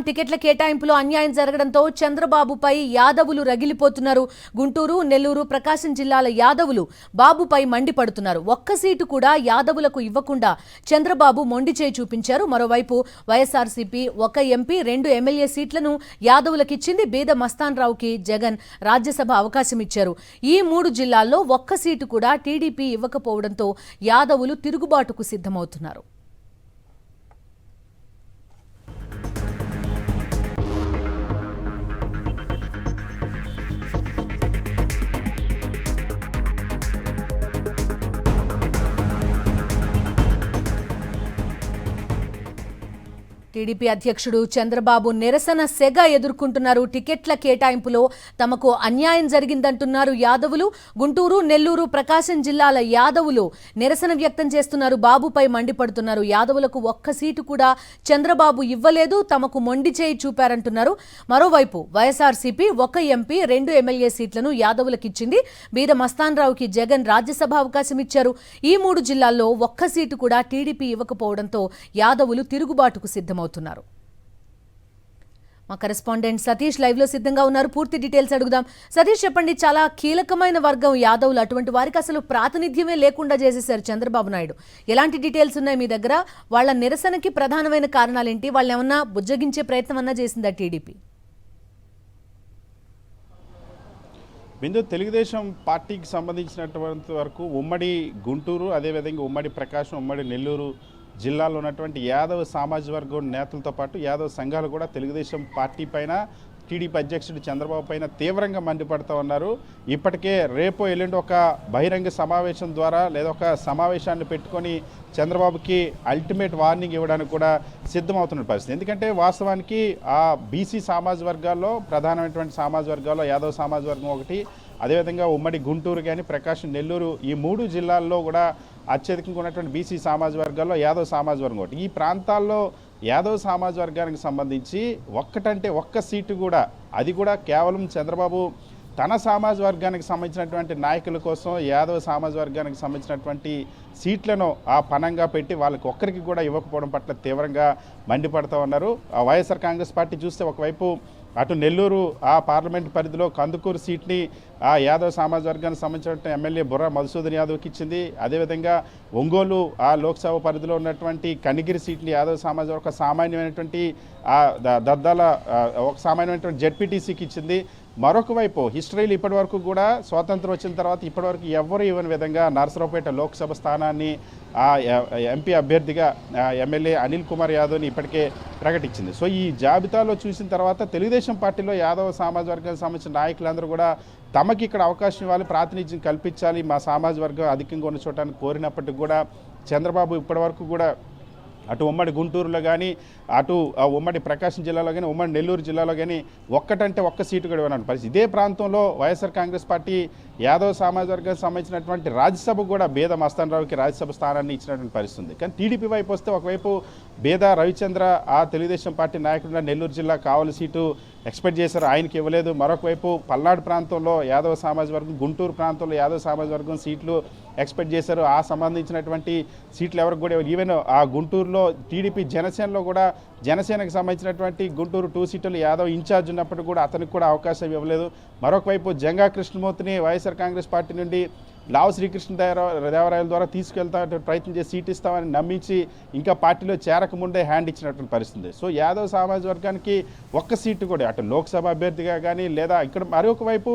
టికెట్ల కేటాయింపులో అన్యాయం జరగడంతో చంద్రబాబుపై యాదవులు రగిలిపోతున్నారు. గుంటూరు, నెల్లూరు, ప్రకాశం జిల్లాల యాదవులు బాబుపై మండిపడుతున్నారు. ఒక్క సీటు కూడా యాదవులకు ఇవ్వకుండా చంద్రబాబు మొండి చేయి చూపించారు. మరోవైపు వైఎస్ఆర్సీపీ ఒక ఎంపీ, 2 ఎమ్మెల్యే సీట్లను యాదవులకిచ్చింది. బీద మస్తాన్ రావుకి జగన్ రాజ్యసభ అవకాశం ఇచ్చారు. ఈ 3 జిల్లాల్లో ఒక్క సీటు కూడా టీడీపీ ఇవ్వకపోవడంతో యాదవులు తిరుగుబాటుకు సిద్ధమవుతున్నారు. టీడీపీ అధ్యక్షుడు చంద్రబాబు నిరసన సెగ ఎదుర్కొంటున్నారు. టికెట్ల కేటాయింపులో తమకు అన్యాయం జరిగిందంటున్నారు యాదవులు. గుంటూరు, నెల్లూరు, ప్రకాశం జిల్లాల యాదవులు నిరసన వ్యక్తం చేస్తున్నారు. బాబుపై మండిపడుతున్నారు. యాదవులకు ఒక్క సీటు కూడా చంద్రబాబు ఇవ్వలేదు, తమకు మొండి చేయి చూపారంటున్నారు. మరోవైపు వైఎస్ఆర్సీపీ ఒక ఎంపీ, 2 ఎమ్మెల్యే సీట్లను యాదవులకిచ్చింది. బీద మస్తాన్ రావుకి జగన్ రాజ్యసభ అవకాశం ఇచ్చారు. ఈ 3 జిల్లాల్లో ఒక్క సీటు కూడా టీడీపీ ఇవ్వకపోవడంతో యాదవులు తిరుగుబాటుకు సిద్ధమవుతున్నారు. మా కరెస్పాండెంట్ సతీష్ లైవ్ లో సిద్ధంగా ఉన్నారు. పూర్తి డీటెయిల్స్ అడుగుదాం. సతీష్, చెప్పండి, చాలా కీలకమైన వర్గం యాదవులు, అటువంటి వారికి అసలు ప్రాతినిధ్యమే లేకుండా చేసేశారు చంద్రబాబు నాయుడు. ఎలాంటి డీటెయిల్స్ ఉన్నాయి మీ దగ్గర? వాళ్ళ నిరసనకి ప్రధానమైన కారణాలు ఏంటి? వాళ్ళు ఏమన్నా బుజ్జగించే ప్రయత్నం అన్నా చేసిందా టీడీపీ? బిందు, తెలుగుదేశం పార్టీకి సంబంధించినటువంటి వరకు ఉమ్మడి గుంటూరు, అదేవిధంగా ఉమ్మడి ప్రకాశం, ఉమ్మడి నెల్లూరు జిల్లాలో ఉన్నటువంటి యాదవ సామాజిక వర్గం నేతలతో పాటు యాదవ సంఘాలు కూడా తెలుగుదేశం పార్టీ పైన, టీడీపీ అధ్యక్షుడు చంద్రబాబు పైన తీవ్రంగా మండిపడుతూ ఉన్నారు. ఇప్పటికే రేపు ఎల్లుండి ఒక బహిరంగ సమావేశం ద్వారా లేదా ఒక సమావేశాన్ని పెట్టుకొని చంద్రబాబుకి అల్టిమేట్ వార్నింగ్ ఇవ్వడానికి కూడా సిద్ధమవుతున్న పరిస్థితి. ఎందుకంటే వాస్తవానికి ఆ బీసీ సామాజిక వర్గాల్లో ప్రధానమైనటువంటి సామాజిక వర్గాల్లో యాదవ సామాజిక వర్గం ఒకటి, అదేవిధంగా ఉమ్మడి గుంటూరు కానీ ప్రకాశం, నెల్లూరు ఈ 3 జిల్లాల్లో కూడా అత్యధికంగా ఉన్నటువంటి బీసీ సామాజిక వర్గాల్లో యాదవ సామాజిక వర్గం ఒకటి. ఈ ప్రాంతాల్లో యాదవ సామాజిక వర్గానికి సంబంధించి ఒక్క సీటు కూడా, అది కూడా కేవలం చంద్రబాబు తన సామాజిక వర్గానికి సంబంధించినటువంటి నాయకుల కోసం యాదవ సామాజిక వర్గానికి సంబంధించినటువంటి సీట్లను ఆ పణంగా పెట్టి వాళ్ళకి ఒక్కరికి కూడా ఇవ్వకపోవడం పట్ల తీవ్రంగా మండిపడుతూ ఉన్నారు. వైఎస్ఆర్ కాంగ్రెస్ పార్టీ చూస్తే ఒకవైపు అటు నెల్లూరు ఆ పార్లమెంట్ పరిధిలో కందుకూరు సీట్ని ఆ యాదవ్ సామాజిక వర్గానికి సంబంధించిన ఎమ్మెల్యే బుర్రా మధుసూదన్ యాదవ్కి ఇచ్చింది. అదేవిధంగా ఒంగోలు ఆ లోక్సభ పరిధిలో ఉన్నటువంటి కనిగిరి సీట్ని యాదవ్ సామాజిక ఒక సామాన్యమైనటువంటి దద్దాల ఒక సామాన్యమైనటువంటి జెడ్పీటీసీకి ఇచ్చింది. మరొక వైపు హిస్టరీలు ఇప్పటి వరకు కూడా స్వాతంత్రం వచ్చిన తర్వాత ఇప్పటివరకు ఎవరు ఇవ్వని విధంగా నరసరావుపేట లోక్సభ స్థానాన్ని ఆ ఎంపీ అభ్యర్థిగా ఎమ్మెల్యే అనిల్ కుమార్ యాదవ్ని ఇప్పటికే ప్రకటించింది. సో ఈ జాబితాలో చూసిన తర్వాత తెలుగుదేశం పార్టీలో యాదవ సామాజిక వర్గానికి సంబంధించిన నాయకులందరూ కూడా తమకి ఇక్కడ అవకాశం ఇవ్వాలి, ప్రాతినిధ్యం కల్పించాలి, మా సామాజిక వర్గం అధికంగా ఉన్న చోటానికి కోరినప్పటికీ కూడా చంద్రబాబు ఇప్పటి వరకు కూడా అటు ఉమ్మడి గుంటూరులో కానీ, అటు ఉమ్మడి ప్రకాశం జిల్లాలో కానీ, ఉమ్మడి నెల్లూరు జిల్లాలో కానీ ఒక్క సీటు కూడా ఇవ్వనటువంటి పరిస్థితి. ఇదే ప్రాంతంలో వైఎస్ఆర్ కాంగ్రెస్ పార్టీ యాదవ్ సామాజిక వర్గానికి సంబంధించినటువంటి రాజ్యసభ కూడా బేద మస్తాన్ రావుకి రాజ్యసభ స్థానాన్ని ఇచ్చినటువంటి పరిస్థితి. కానీ టీడీపీ వైపు వస్తే ఒకవైపు బేద రవిచంద్ర ఆ తెలుగుదేశం పార్టీ నాయకుడు నెల్లూరు జిల్లా కావలి సీటు ఎక్స్పెక్ట్ చేశారు, ఆయనకి ఇవ్వలేదు. మరొక వైపు పల్నాడు ప్రాంతంలో యాదవ సామాజిక వర్గం, గుంటూరు ప్రాంతంలో యాదవ సామాజిక వర్గం సీట్లు ఎక్స్పెక్ట్ చేశారు. ఆ సంబంధించినటువంటి సీట్లు ఎవరికి కూడా ఈవెన్ ఆ గుంటూరులో టీడీపీ జనసేనలో కూడా జనసేనకు సంబంధించినటువంటి గుంటూరు 2 సీట్లు యాదవ్ ఇన్ఛార్జ్ ఉన్నప్పటికీ కూడా అతనికి కూడా అవకాశం ఇవ్వలేదు. మరొక వైపు జంగా కృష్ణమూర్తిని వైఎస్ఆర్ కాంగ్రెస్ పార్టీ నుండి లావు శ్రీకృష్ణదేవరాయల ద్వారా తీసుకెళ్తా ప్రయత్నం చేసి సీట్ ఇస్తామని నమ్మించి ఇంకా పార్టీలో చేరకముందే హ్యాండ్ ఇచ్చినటువంటి పరిస్థితి. సో యాదవ్ సామాజిక వర్గానికి ఒక్క సీటు కూడా అటు లోక్సభ అభ్యర్థిగా కానీ లేదా ఇక్కడ మరొక వైపు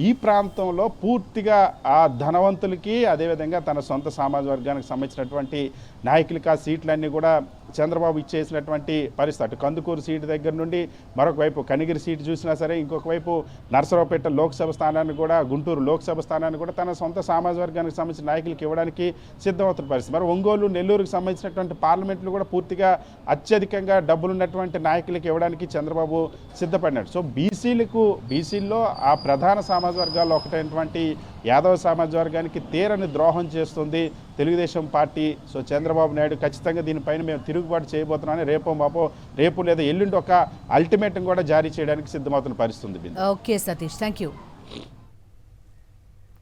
ఈ ప్రాంతంలో పూర్తిగా ఆ ధనవంతులకి అదేవిధంగా తన సొంత సామాజిక వర్గానికి సంబంధించినటువంటి నాయకులకి ఆ సీట్లన్నీ కూడా చంద్రబాబు ఇచ్చేసినటువంటి పరిస్థితి. అటు కందుకూరు సీటు దగ్గర నుండి మరొక వైపు కనిగిరి సీటు చూసినా సరే, ఇంకొక వైపు నరసరావుపేట లోక్సభ స్థానాన్ని కూడా, గుంటూరు లోక్సభ స్థానాన్ని కూడా తన సొంత సామాజిక వర్గానికి సంబంధించిన నాయకులకు ఇవ్వడానికి సిద్ధమవుతున్న పరిస్థితి. మరి ఒంగోలు, నెల్లూరుకు సంబంధించినటువంటి పార్లమెంట్లు కూడా పూర్తిగా అత్యధికంగా డబ్బులున్నటువంటి నాయకులకు ఇవ్వడానికి చంద్రబాబు సిద్ధపడినాడు. సో బీసీల్లో ఆ ప్రధాన సామాజిక వర్గాల్లో ఒకటైనటువంటి యాదవ సామాజిక వర్గానికి తీరని ద్రోహం చేస్తుంది తెలుగుదేశం పార్టీ. సో చంద్రబాబు నాయుడు ఖచ్చితంగా దీనిపైన మేము తిరుగుబాటు చేయబోతున్నామని రేపు లేదా ఎల్లుండి ఒక అల్టిమేటం కూడా జారీ చేయడానికి సిద్ధమవుతున్న పరిస్థితి. Okay Satish, thank you.